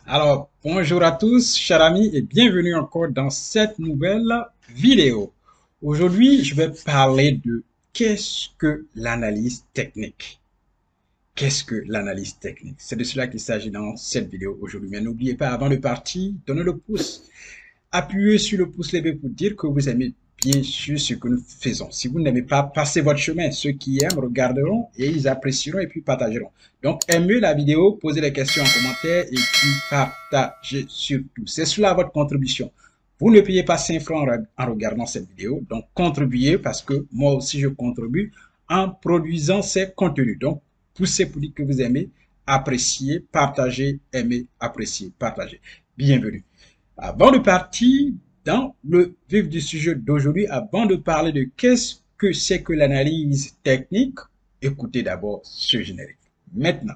Alors, bonjour à tous, chers amis, et bienvenue encore dans cette nouvelle vidéo. Aujourd'hui, je vais parler de qu'est-ce que l'analyse technique. Qu'est-ce que l'analyse technique? C'est de cela qu'il s'agit dans cette vidéo aujourd'hui. Mais n'oubliez pas, avant de partir, donnez le pouce. Appuyez sur le pouce levé pour dire que vous aimez bien sûr ce que nous faisons. Si vous n'aimez pas, passez votre chemin. Ceux qui aiment regarderont et ils apprécieront et puis partageront. Donc, aimez la vidéo, posez des questions en commentaire et puis partagez surtout. C'est cela votre contribution. Vous ne payez pas 5 francs en regardant cette vidéo. Donc, contribuez parce que moi aussi, je contribue en produisant ces contenus. Donc, poussez pour dire que vous aimez, appréciez, partagez, aimez, appréciez, partagez. Bienvenue. Avant de partir dans le vif du sujet d'aujourd'hui, avant de parler de qu'est-ce que c'est que l'analyse technique, écoutez d'abord ce générique. Maintenant.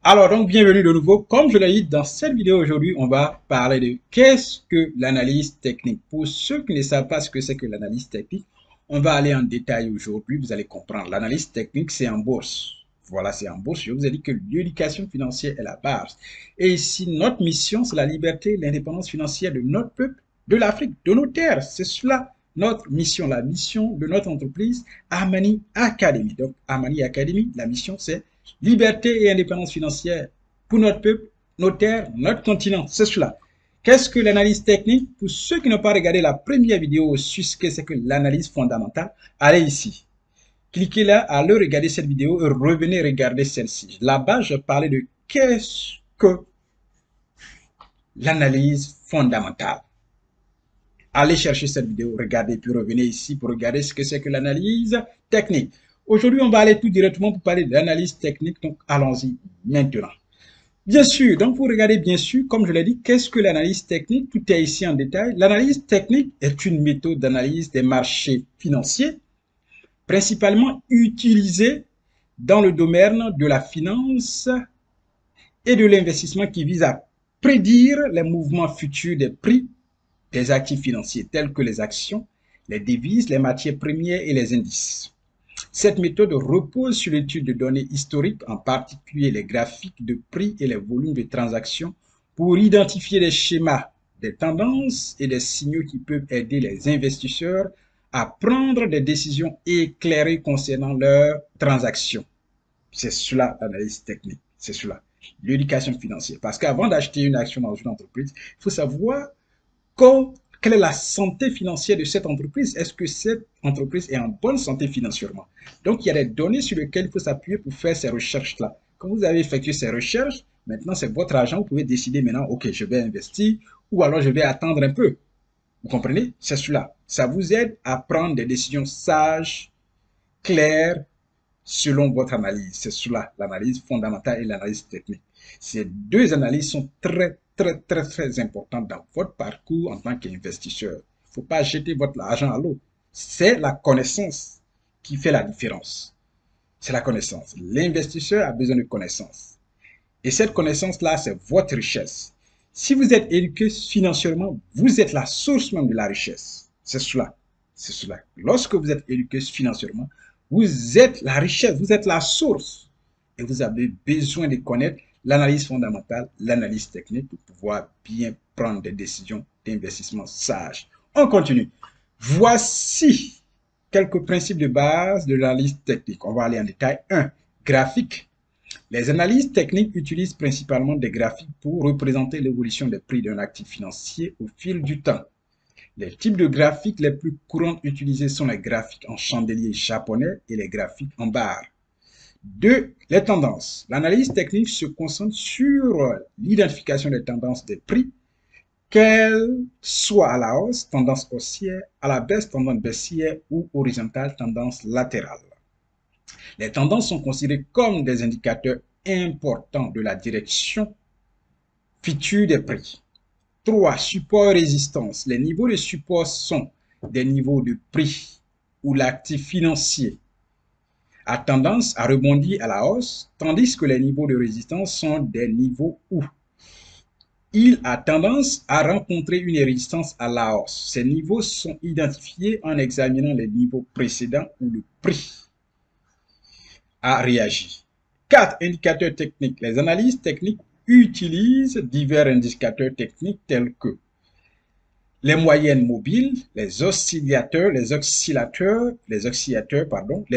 Alors donc bienvenue de nouveau. Comme je l'ai dit dans cette vidéo aujourd'hui, on va parler de qu'est-ce que l'analyse technique. Pour ceux qui ne savent pas ce que c'est que l'analyse technique, on va aller en détail aujourd'hui. Vous allez comprendre. L'analyse technique, c'est en bourse. Voilà, c'est en bourse. Je vous ai dit que l'éducation financière est la base. Et ici, notre mission, c'est la liberté et l'indépendance financière de notre peuple, de l'Afrique, de nos terres. C'est cela notre mission, la mission de notre entreprise, Amani Academy. Donc, Amani Academy, la mission, c'est liberté et indépendance financière pour notre peuple, nos terres, notre continent. C'est cela. Qu'est-ce que l'analyse technique? Pour ceux qui n'ont pas regardé la première vidéo sur ce que c'est que l'analyse fondamentale, allez ici. Cliquez là, allez regarder cette vidéo et revenez regarder celle-ci. Là-bas, je parlais de qu'est-ce que l'analyse fondamentale. Allez chercher cette vidéo, regardez, puis revenez ici pour regarder ce que c'est que l'analyse technique. Aujourd'hui, on va aller tout directement pour parler de l'analyse technique, donc allons-y maintenant. Bien sûr, donc vous regardez bien sûr, comme je l'ai dit, qu'est-ce que l'analyse technique? Tout est ici en détail. L'analyse technique est une méthode d'analyse des marchés financiers, principalement utilisée dans le domaine de la finance et de l'investissement qui vise à prédire les mouvements futurs des prix des actifs financiers tels que les actions, les devises, les matières premières et les indices. Cette méthode repose sur l'étude de données historiques, en particulier les graphiques de prix et les volumes de transactions, pour identifier les schémas, des tendances et des signaux qui peuvent aider les investisseurs à prendre des décisions éclairées concernant leurs transactions. C'est cela l'analyse technique, c'est cela l'éducation financière. Parce qu'avant d'acheter une action dans une entreprise, il faut savoir quelle est la santé financière de cette entreprise? Est-ce que cette entreprise est en bonne santé financièrement? Donc, il y a des données sur lesquelles il faut s'appuyer pour faire ces recherches-là. Quand vous avez effectué ces recherches, maintenant, c'est votre argent. Vous pouvez décider maintenant, OK, je vais investir ou alors je vais attendre un peu. Vous comprenez? C'est cela. Ça vous aide à prendre des décisions sages, claires, selon votre analyse. C'est cela, l'analyse fondamentale et l'analyse technique. Ces deux analyses sont très importantes dans votre parcours en tant qu'investisseur. Il ne faut pas jeter votre argent à l'eau. C'est la connaissance qui fait la différence. C'est la connaissance. L'investisseur a besoin de connaissance. Et cette connaissance-là, c'est votre richesse. Si vous êtes éduqué financièrement, vous êtes la source même de la richesse. C'est cela. C'est cela. Lorsque vous êtes éduqué financièrement, vous êtes la richesse, vous êtes la source. Et vous avez besoin de connaître l'analyse fondamentale, l'analyse technique pour pouvoir bien prendre des décisions d'investissement sages. On continue. Voici quelques principes de base de l'analyse technique. On va aller en détail. 1. Graphique. Les analyses techniques utilisent principalement des graphiques pour représenter l'évolution des prix d'un actif financier au fil du temps. Les types de graphiques les plus courants utilisés sont les graphiques en chandelier japonais et les graphiques en barre. 2. Les tendances. L'analyse technique se concentre sur l'identification des tendances des prix qu'elle soit à la hausse, tendance haussière, à la baisse, tendance baissière ou horizontale, tendance latérale. Les tendances sont considérées comme des indicateurs importants de la direction future des prix. 3. Support et résistance. Les niveaux de support sont des niveaux de prix où l'actif financier a tendance à rebondir à la hausse, tandis que les niveaux de résistance sont des niveaux où il a tendance à rencontrer une résistance à la hausse. Ces niveaux sont identifiés en examinant les niveaux précédents où le prix a réagi. 4. Indicateurs techniques. Les analyses techniques utilisent divers indicateurs techniques tels que les moyennes mobiles, les oscillateurs, les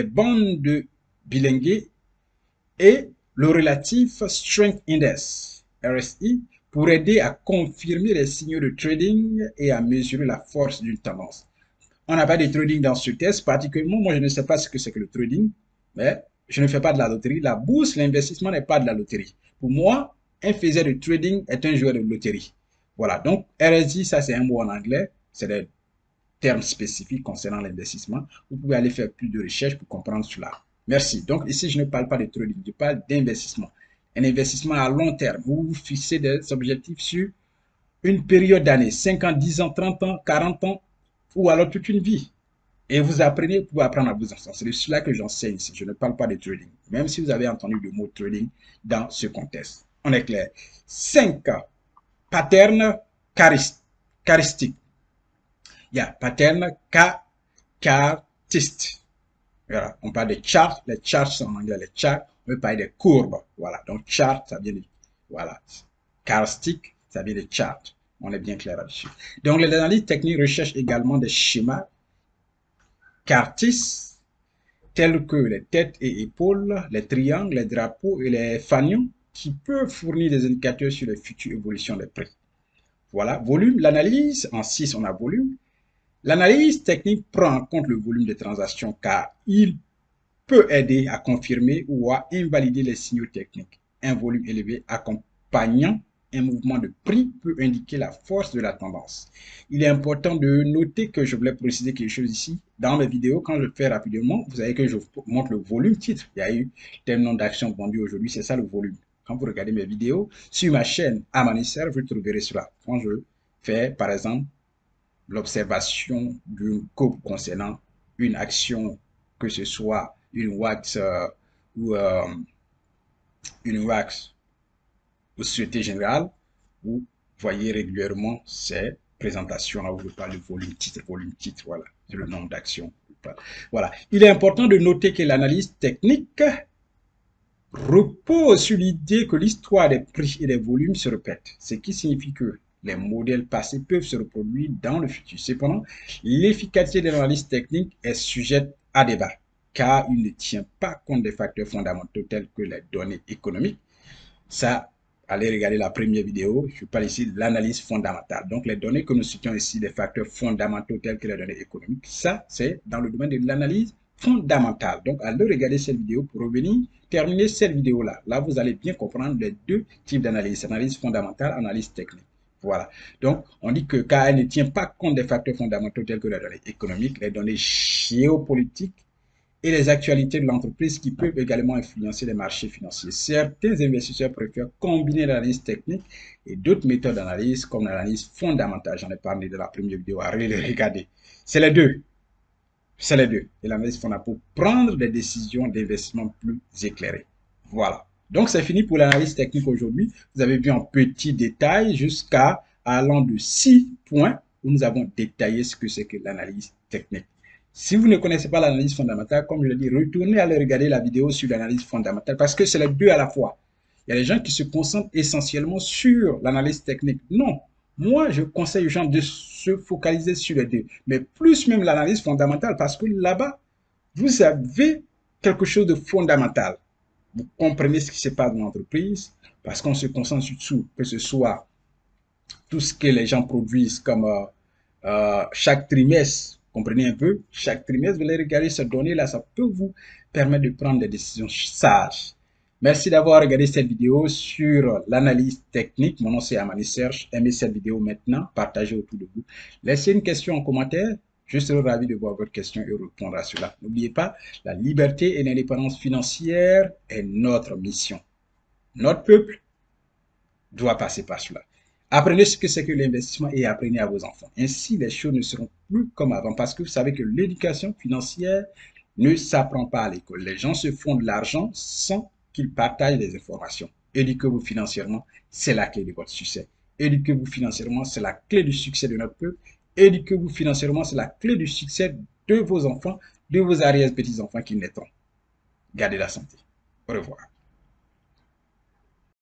bandes de Billinger et le Relative Strength Index, RSI, pour aider à confirmer les signaux de trading et à mesurer la force d'une tendance. On n'a pas de trading dans ce test, particulièrement, moi je ne sais pas ce que c'est que le trading, mais je ne fais pas de la loterie. La bourse, l'investissement n'est pas de la loterie. Pour moi, un faiseur de trading est un joueur de loterie. Voilà, donc RSI, ça c'est un mot en anglais, c'est des termes spécifiques concernant l'investissement. Vous pouvez aller faire plus de recherches pour comprendre cela. Merci. Donc ici, je ne parle pas de trading, je parle d'investissement. Un investissement à long terme, où vous fixez des objectifs sur une période d'années, 5 ans, 10 ans, 30 ans, 40 ans, ou alors toute une vie. Et vous apprenez pour apprendre à vous enseigner. C'est de cela que j'enseigne ici. Je ne parle pas de trading, même si vous avez entendu le mot trading dans ce contexte. On est clair. 5 patterns charistiques. Il y a pattern chartiste. Voilà. On parle de chart. Les charts sont en anglais. Les charts, on peut parler de courbes. Voilà. Donc, chart, ça vient de, voilà. Charistique, ça vient de chart. On est bien clair là-dessus. Donc, les analystes techniques recherchent également des schémas chartistes tels que les têtes et épaules, les triangles, les drapeaux et les fanions qui peuvent fournir des indicateurs sur les futures évolutions des prix. Voilà. Volume, l'analyse, en 6, on a volume. L'analyse technique prend en compte le volume de transactions car il peut aider à confirmer ou à invalider les signaux techniques. Un volume élevé accompagnant un mouvement de prix peut indiquer la force de la tendance. Il est important de noter que je voulais préciser quelque chose ici. Dans mes vidéos, quand je fais rapidement, vous savez que je vous montre le volume titre. Il y a eu tel nombre d'actions vendues aujourd'hui, c'est ça le volume. Quand vous regardez mes vidéos sur ma chaîne Amanisser, vous trouverez cela. Quand je fais, par exemple, l'observation d'une courbe concernant une action, que ce soit une wax ou une wax ou Société Générale, vous voyez régulièrement ces présentations-là où je parle de volume titre, voilà, c'est le nombre d'actions. Voilà. Il est important de noter que l'analyse technique repose sur l'idée que l'histoire des prix et des volumes se répète, ce qui signifie que les modèles passés peuvent se reproduire dans le futur. Cependant, l'efficacité de l'analyse technique est sujette à débat, car il ne tient pas compte des facteurs fondamentaux tels que les données économiques. Ça, allez regarder la première vidéo, je parle ici de l'analyse fondamentale. Donc, les données que nous citons ici, des facteurs fondamentaux tels que les données économiques, ça, c'est dans le domaine de l'analyse fondamentale. Donc, allez regarder cette vidéo pour revenir, terminer cette vidéo-là. Là, vous allez bien comprendre les deux types d'analyse, analyse fondamentale, analyse technique. Voilà. Donc, on dit que car elle ne tient pas compte des facteurs fondamentaux tels que les données économiques, les données géopolitiques et les actualités de l'entreprise qui peuvent également influencer les marchés financiers. Certains investisseurs préfèrent combiner l'analyse technique et d'autres méthodes d'analyse comme l'analyse fondamentale. J'en ai parlé dans la première vidéo, allez les regarder. C'est les deux. C'est les deux. Et l'analyse fondamentale pour prendre des décisions d'investissement plus éclairées. Voilà. Donc, c'est fini pour l'analyse technique aujourd'hui. Vous avez vu en petits détails jusqu'à allant de 6 points où nous avons détaillé ce que c'est que l'analyse technique. Si vous ne connaissez pas l'analyse fondamentale, comme je l'ai dit, retournez aller regarder la vidéo sur l'analyse fondamentale parce que c'est les deux à la fois. Il y a des gens qui se concentrent essentiellement sur l'analyse technique. Non, moi, je conseille aux gens de se focaliser sur les deux, mais plus même l'analyse fondamentale parce que là-bas, vous avez quelque chose de fondamental. Vous comprenez ce qui se passe dans l'entreprise parce qu'on se concentre surtout que ce soit tout ce que les gens produisent comme chaque trimestre. Comprenez un peu, chaque trimestre, vous allez regarder ces données-là, ça peut vous permettre de prendre des décisions sages. Merci d'avoir regardé cette vidéo sur l'analyse technique. Mon nom c'est Amani Serge. Aimez cette vidéo maintenant, partagez autour de vous. Laissez une question en commentaire. Je serai ravi de voir votre question et répondre à cela. N'oubliez pas, la liberté et l'indépendance financière est notre mission. Notre peuple doit passer par cela. Apprenez ce que c'est que l'investissement et apprenez à vos enfants. Ainsi, les choses ne seront plus comme avant parce que vous savez que l'éducation financière ne s'apprend pas à l'école. Les gens se font de l'argent sans qu'ils partagent des informations. Éduquez-vous financièrement, c'est la clé de votre succès. Éduquez-vous financièrement, c'est la clé du succès de notre peuple. Éduquez-vous financièrement, c'est la clé du succès de vos enfants, de vos arrière-petits-enfants qui naîtront. Gardez la santé. Au revoir.